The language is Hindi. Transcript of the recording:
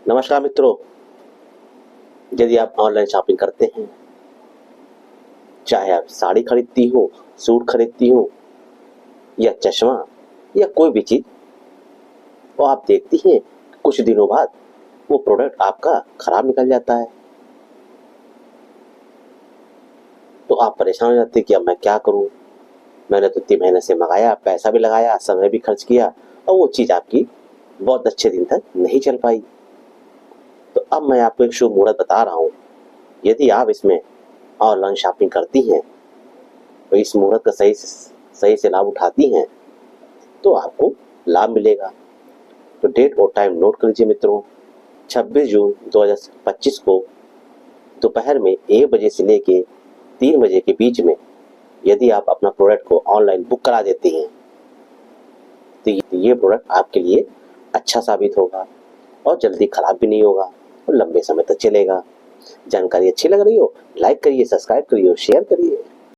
नमस्कार मित्रों। यदि आप ऑनलाइन शॉपिंग करते हैं, चाहे आप साड़ी खरीदती हो, सूट खरीदती हो या चश्मा या कोई भी चीज, तो आप देखती हैं कुछ दिनों बाद वो प्रोडक्ट आपका खराब निकल जाता है। तो आप परेशान हो जाते हैं कि अब मैं क्या करूं। मैंने तो इतने महीने से मंगाया, पैसा भी लगाया, समय भी खर्च किया और वो चीज आपकी बहुत अच्छे दिन तक नहीं चल पाई। तो अब मैं आपको एक शुभ मुहूर्त बता रहा हूँ। यदि आप इसमें ऑनलाइन शॉपिंग करती हैं, तो इस मुहूर्त का सही से लाभ उठाती हैं, तो आपको लाभ मिलेगा। तो डेट और टाइम नोट कर लीजिए मित्रों। 26 जून 2025 को दोपहर में 1 बजे से लेके 3 बजे के बीच में यदि आप अपना प्रोडक्ट को ऑनलाइन बुक करा देती हैं, तो ये प्रोडक्ट आपके लिए अच्छा साबित होगा और जल्दी खराब भी नहीं होगा और लंबे समय तक चलेगा। जानकारी अच्छी लग रही हो, लाइक करिए, सब्सक्राइब करिए और शेयर करिए।